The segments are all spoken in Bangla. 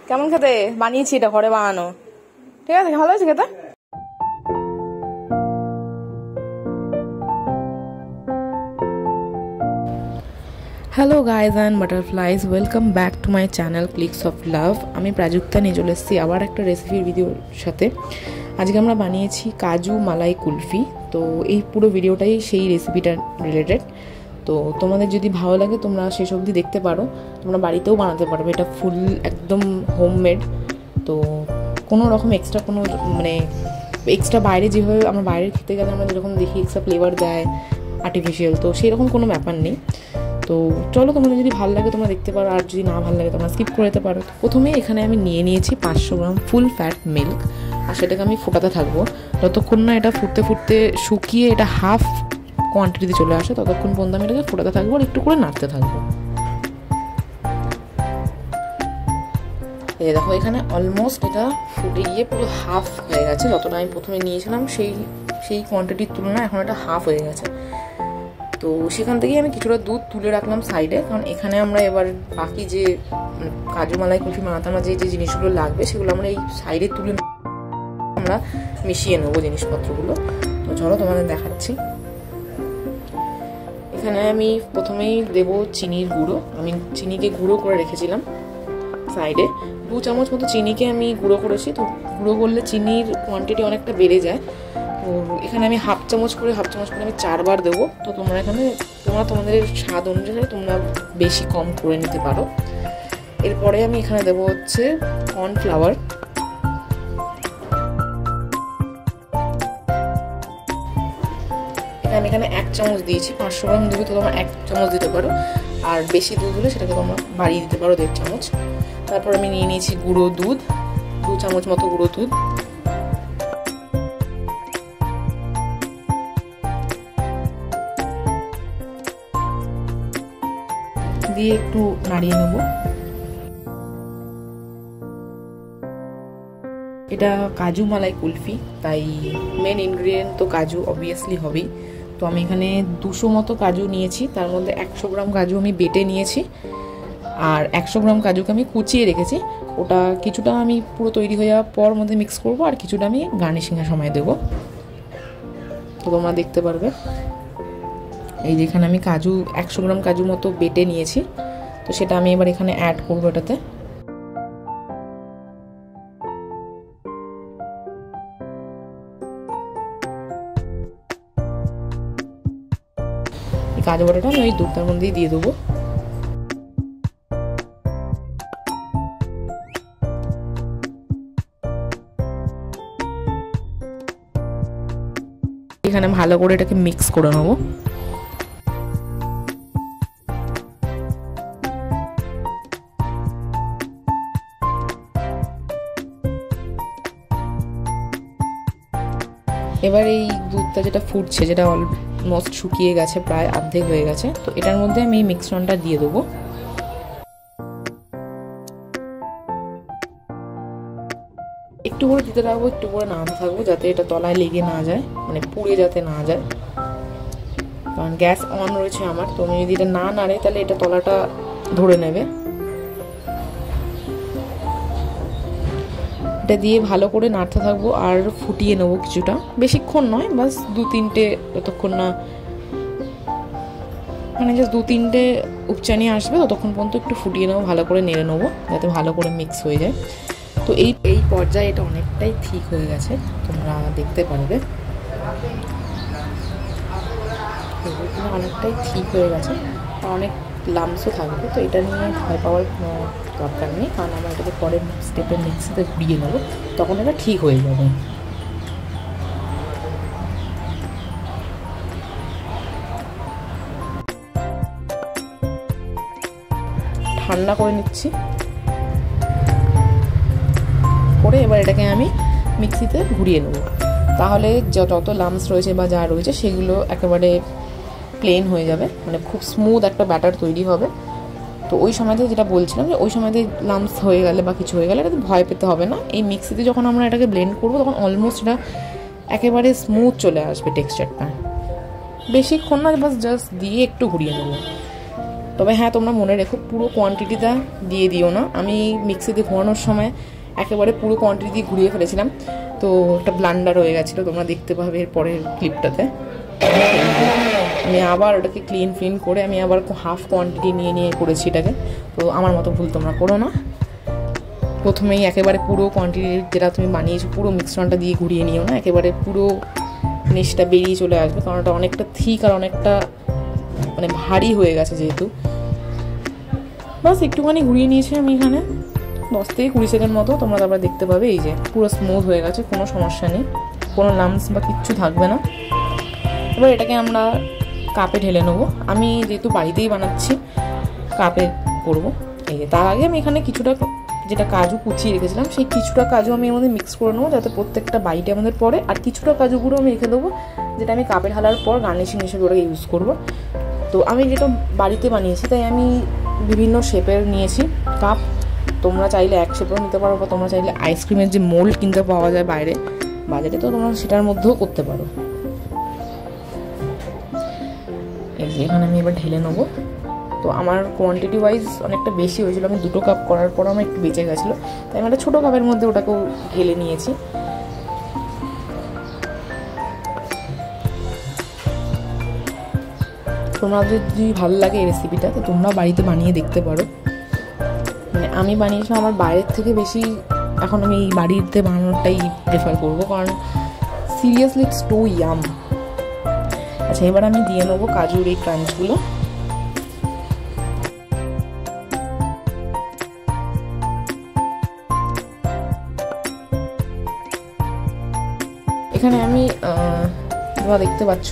কেমন খেতে? বানিয়েছি, এটা ঘরে বানানো। ঠিক আছে, ভালো হয়েছে খেতে। Hello guys and butterflies, welcome back to my channel clicks of love. আমি প্রাজুক্তা নিয়ে চলে এসেছি আবার একটা রেসিপির ভিডিওর সাথে। আজকে আমরা বানিয়েছি কাজু মালাই কুলফি। তো এই পুরো ভিডিওটাই সেই রেসিপিটা রিলেটেড। তো তোমাদের যদি ভালো লাগে তোমরা শেষ অবধি দেখতে পারো, তোমরা বাড়িতেও বানাতে পারবে। এটা ফুল একদম হোমমেড। তো কোনো রকম এক্সট্রা কোনো এক্সট্রা বাইরে যেভাবে আমরা বাইরে খেতে গেলে আমরা যেরকম দেখি এক্সট্রা ফ্লেভার দেয় আর্টিফিশিয়াল, তো সেরকম কোনো ব্যাপার নেই। তো চলো, তোমাদের যদি ভালো লাগে তোমরা দেখতে পারো, আর যদি না ভালো লাগে তোমরা স্কিপ করে যেতে পারো। প্রথমে এখানে আমি নিয়েছি 500 গ্রাম ফুল ফ্যাট মিল্ক, আর সেটাকে আমি ফোটাতে থাকবো যতক্ষণ না এটা ফুটতে ফুটতে শুকিয়ে এটা হাফ কোয়ান্টিটিতে চলে আসে, ততক্ষণ পর্যন্ত আমি এটাকে ফোটাতে থাকবো আর একটু করে নাড়তে থাকবো। এই দেখো, এখানে অলমোস্ট এটা ফুটে গিয়ে পুরো হাফ হয়ে গেছে। যতটা আমি প্রথমে নিয়েছিলাম সেই কোয়ান্টিটির তুলনায় এখন এটা হাফ হয়ে গেছে। তো সেখান থেকেই আমি কিছুটা দুধ তুলে রাখলাম সাইডে, কারণ এখানে আমরা এবার বাকি যে কাজু মালাই কুলফি বানাতে আমরা যে যে জিনিসগুলো লাগবে সেগুলো আমরা এই সাইডে তুলে আমরা মিশিয়ে নেবো জিনিসপত্রগুলো। তো চলো তোমাদের দেখাচ্ছি। এখানে আমি প্রথমেই দেবো চিনির গুঁড়ো। আমি চিনিকে গুঁড়ো করে রেখেছিলাম সাইডে। 2 চামচ মতো চিনিকে আমি গুঁড়ো করেছি। তো গুঁড়ো করলে চিনির কোয়ান্টিটি অনেকটা বেড়ে যায়। তো এখানে আমি হাফ চামচ করে আমি 4 বার দেবো। তো তোমরা এখানে তোমাদের স্বাদ অনুযায়ী তোমরা বেশি কম করে নিতে পারো। এরপরে আমি এখানে দেবো হচ্ছে কর্নফ্লাওয়ার। আমি এখানে 1 চামচ দিয়েছি। 500 গ্রাম দেবে তো তোমরা 1 চামচ দিতে পারো, আর বেশি দুধ হলে সেটাকে তোমরা বাড়িয়ে দিতে পারো 1.5 চামচ। তারপর আমি নিয়ে নিয়েছি গুঁড়ো দুধ, 2 চামচ মতো গুঁড়ো দুধ। দিয়ে একটু নাড়িয়ে নেব। এটা কাজু মালাই কুলফি, তাই মেন ইনগ্রিডিয়েন্ট তো কাজু অবভিয়াসলি হবেই। তো আমি এখানে 200 মতো কাজু নিয়েছি, তার মধ্যে 100 গ্রাম কাজু আমি বেটে নিয়েছি, আর 100 গ্রাম কাজুকে আমি কুচিয়ে রেখেছি। ওটা কিছুটা আমি পুরো তৈরি হয়ে যাওয়ার পর মধ্যে মিক্স করব, আর কিছুটা আমি গার্নিশিংয়ের সময় দেবো। তো তোমরা দেখতে পারবে এই যেখানে আমি কাজু 100 গ্রাম কাজু মতো বেটে নিয়েছি। তো সেটা আমি এবার এখানে অ্যাড করবো এটাতে। কাজু বাটাটা আমি ওই দুধটার মধ্যেই দিয়ে দেবো। এখানে ভালো করে এটাকে মিক্স করে নেবো। এবার এই দুধটা যেটা ফুটছে, যেটা অলমোস্ট শুকিয়ে গেছে, প্রায় অর্ধেক হয়ে গেছে, তো এটার মধ্যে আমি এই মিক্সচারটা দিয়ে দেবো। একটু করে দিতে থাকবো, একটু করে নাড়াতে থাকবো, যাতে এটা তলায় লেগে না যায়, পুড়ে যাতে না যায়। কারণ গ্যাস অন রয়েছে আমার, তো আমি যদি এটা না নাড়ে তাহলে এটা তলাটা ধরে নেবে। এটা দিয়ে ভালো করে নাড়তে থাকবো আর ফুটিয়ে নেবো কিছুটা, বেশিক্ষণ নয়, বাস 2-3টে, যতক্ষণ না জাস্ট 2-3টে উপচানি আসবে ততক্ষণ পর্যন্ত একটু ফুটিয়ে নেবো, ভালো করে নেড়ে নেবো যাতে ভালো করে মিক্স হয়ে যায়। তো এই পর্যায়ে এটা অনেকটাই ঠিক হয়ে গেছে, তোমরা দেখতে পারবে অনেকটাই ঠিক হয়ে গেছে, অনেক লামসও থাকবে। তো এটা নিয়ে ভয় পাওয়ার কোনো দরকার নেই, কারণ আমরা এটাকে পরের স্টেপের মিক্সিতে ঘুরিয়ে নেবো, তখন এটা ঠিক হয়ে যাবে। ঠান্ডা করে নিচ্ছি, করে এবার এটাকে আমি মিক্সিতে ঘুরিয়ে নেব। তাহলে যত লামস রয়েছে বা যা রয়েছে সেগুলো একেবারে প্লেন হয়ে যাবে, খুব স্মুথ একটা ব্যাটার তৈরি হবে। তো ওই সময়তে যেটা বলছিলাম, যে ওই সময়তে লামস হয়ে গেলে বা কিছু হয়ে গেলে এটাতে ভয় পেতে হবে না। এই মিক্সিতে যখন আমরা এটাকে ব্লেন্ড করবো তখন অলমোস্ট এটা একেবারে স্মুথ চলে আসবে টেক্সচারটা। বেশিক্ষণ না, বাস জাস্ট দিয়ে একটু ঘুরিয়ে নেব। তবে হ্যাঁ, তোমরা মনে রেখো পুরো কোয়ান্টিটিটা দিয়ে দিও না। আমি মিক্সিতে ঘোরানোর সময় একেবারে পুরো কোয়ান্টিটি দিয়ে ঘুরিয়ে ফেলেছিলাম, তো একটা ব্লান্ডার হয়ে গেছিলো, তোমরা দেখতে পাবে এর পরের ক্লিপটাতে। আমি আবার ওটাকে ক্লিন করে আমি আবার হাফ কোয়ান্টিটি নিয়ে করেছি এটাকে। তো আমার মতো ভুল তোমরা করো না, প্রথমেই একেবারে পুরো কোয়ান্টিটি যেটা তুমি বানিয়েছো পুরো মিশ্রণটা দিয়ে ঘুরিয়ে নিও না, একেবারে পুরো জিনিসটা বেরিয়ে চলে আসবে, কারণ ওটা অনেকটা থিক আর অনেকটা মানে ভারী হয়ে গেছে যেহেতু। বাস একটুখানি ঘুরিয়ে নিয়েছি আমি এখানে 10 থেকে 20 সেকেন্ড মতো। তোমরা তারপর দেখতে পাবে এই যে পুরো স্মুথ হয়ে গেছে, কোনো সমস্যা নেই, কোনো লাম্পস বা কিচ্ছু থাকবে না। এবার এটাকে আমরা কাপে ঢেলে নেবো। আমি যেহেতু বাড়িতেই বানাচ্ছি কাপে করবো। এই যে তার আগে আমি এখানে কিছুটা যেটা কাজু কুচিয়ে রেখেছিলাম সেই কিছুটা কাজু আমি এর মধ্যে মিক্স করে নেবো, যাতে প্রত্যেকটা বাইটে আমাদের পড়ে। আর কিছুটা কাজু গুঁড়ো আমি রেখে দেবো, যেটা আমি কাপে ঢালার পর গার্নিশিং হিসেবে ওটাকে ইউজ করবো। তো আমি যেটা বাড়িতে বানিয়েছি তাই আমি বিভিন্ন শেপের নিয়েছি কাপ। তোমরা চাইলে এক শেপেও নিতে পারো, বা তোমরা চাইলে আইসক্রিমের যে মোল্ড কিনতে পাওয়া যায় বাইরে বাজারে, তো তোমরা সেটার মধ্যেও করতে পারো। এই যে এখানে আমি এবার ঢেলে নেবো। তো আমার কোয়ান্টিটি ওয়াইজ অনেকটা বেশি হয়েছিল, আমি 2 কাপ করার পর আমার একটু বেঁচে গেছিলো, তাই আমি একটা ছোটো কাপের মধ্যে ওটাকেও ঢেলে নিয়েছি। তোমরা যদি ভালো লাগে এই রেসিপিটা তো তোমরা বাড়িতে বানিয়ে দেখতে পারো। মানে আমি বানিয়েছিলাম, আমার বাইরের থেকে বেশি এখন আমি এই বাড়িতে বানানোটাই প্রেফার করবো, কারণ সিরিয়াসলি ইটস টু ইয়াম। আচ্ছা, এবার আমি দিয়ে নেবো কাজুর এই ক্রাঞ্চগুলো। এখানে আমি তোমরা দেখতে পাচ্ছ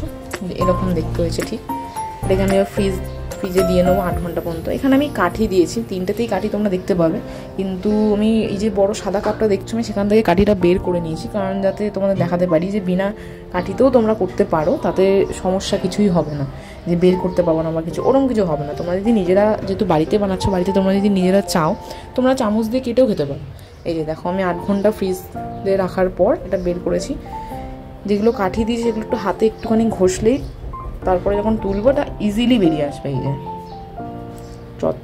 এরকম দেখতে হয়েছে ঠিক। এটাকে আমি ফ্রিজে দিয়ে নেবো 8 ঘন্টা পর্যন্ত। এখানে আমি কাঠি দিয়েছি, 3টেতেই কাঠি তোমরা দেখতে পাবে, কিন্তু আমি এই যে বড় সাদা কাপটা দেখছো আমি সেখান থেকে কাঠিটা বের করে নিয়েছি, কারণ যাতে তোমাদের দেখাতে পারি যে বিনা কাঠিতেও তোমরা করতে পারো, তাতে সমস্যা কিছুই হবে না, যে বের করতে পারবো না বা কিছু ওরকম কিছু হবে না। তোমরা যদি নিজেরা, যেহেতু বাড়িতে বানাচ্ছো, বাড়িতে তোমরা যদি নিজেরা চাও তোমরা চামচ দিয়ে কেটেও খেতে পারো। এই যে দেখো আমি 8 ঘন্টা ফ্রিজে রাখার পর এটা বের করেছি। যেগুলো কাঠি দিয়েছি সেগুলো একটু হাতে একটুখানি ঘষলেই তারপরে যখন তুলবো এটা ইজিলি বেরিয়ে আসবে। এই যে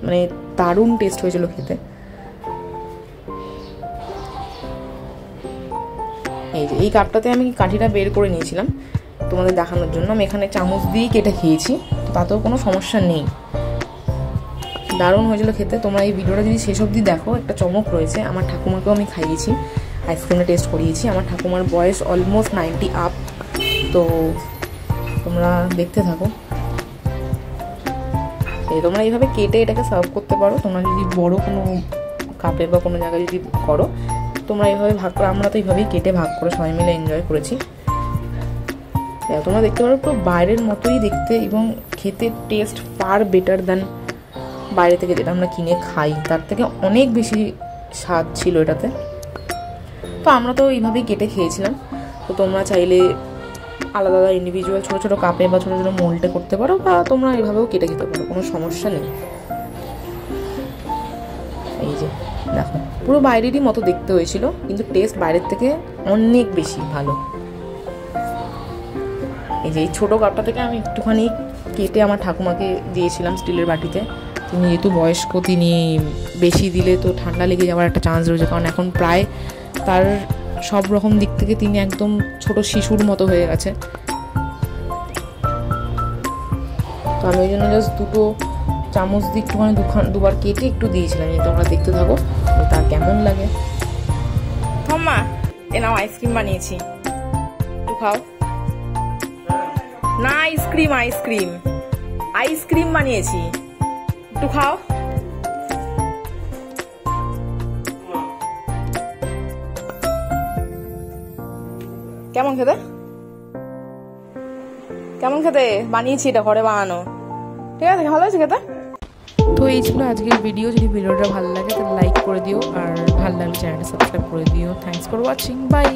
মানে দারুণ টেস্ট হয়েছিল খেতে। এই যে এই কাপটাতে আমি কাঠিটা বের করে নিয়েছিলাম তোমাদের দেখানোর জন্য। আমি এখানে চামচ দিয়েই কেটে খেয়েছি, তাতেও কোনো সমস্যা নেই, দারুণ হয়েছিল খেতে। তোমরা এই ভিডিওটা যদি শেষ অবধি দেখো, একটা চমক রয়েছে। আমার ঠাকুমাকেও আমি খাইয়েছি, আইসক্রিমটা টেস্ট করিয়েছি। আমার ঠাকুমার বয়স অলমোস্ট 90 আপ, তো তোমরা দেখতে থাকো। তোমরা এইভাবে কেটে এটাকে সার্ভ করতে পারো। তোমরা যদি বড় কোনো কাপে বা কোনো জায়গায় যদি করো, তোমরা এইভাবে ভাগ করে, আমরা তো এইভাবেই কেটে ভাগ করে সবাই মিলে এনজয় করেছি। তোমরা দেখতে পারো পুরো বাইরের মতোই দেখতে, এবং খেতে টেস্ট ফার বেটার দ্যান বাইরে থেকে যেটা আমরা কিনে খাই, তার থেকে অনেক বেশি স্বাদ ছিল এটাতে। তো আমরা তো এইভাবেই কেটে খেয়েছিলাম। তো তোমরা চাইলে আলাদা আলাদা ইন্ডিভিজুয়াল ছোটো ছোটো কাপে বা ছোটো ছোটো মোল্ডে করতে পারো, বা তোমরা এইভাবেও কেটে খেতে পারো, কোনো সমস্যা নেই। এই যে দেখো পুরো বাইরেরই মতো দেখতে হয়েছিল, কিন্তু টেস্ট বাইরের থেকে অনেক বেশি ভালো। এই যে এই ছোটো কাপটা থেকে আমি একটুখানি কেটে আমার ঠাকুমাকে দিয়েছিলাম স্টিলের বাটিতে। তিনি যেহেতু বয়স্ক, তিনি বেশি দিলে তো ঠান্ডা লেগে যাওয়ার একটা চান্স রয়েছে, কারণ এখন প্রায় তার সব রকম দিক থেকে তিনি একদম ছোট শিশুর মতো হয়ে গেছে। তো আমি ওই জন্য জাস্ট 2টো চামচ দিয়ে একটুখানি দুবার কেটে একটু দিয়েছিলাম। তোমরা দেখতে থাকো তার কেমন লাগে। মাম্মা এ নাও আইসক্রিম বানিয়েছি, একটু খাও না। আইসক্রিম আইসক্রিম আইসক্রিম বানিয়েছি, একটু খাও। কেমন খেতে, কেমন খেতে? বানিয়েছি এটা ঘরে বানানো, ঠিক আছে, ভালো আছে খেতে। তো এই ছিল আজকের ভিডিও। যদি ভিডিওটা ভালো লাগে তাহলে লাইক করে দিও, আর ভালো লাগলে চ্যানেলটা সাবস্ক্রাইব করে দিও। Thanks for watching, by.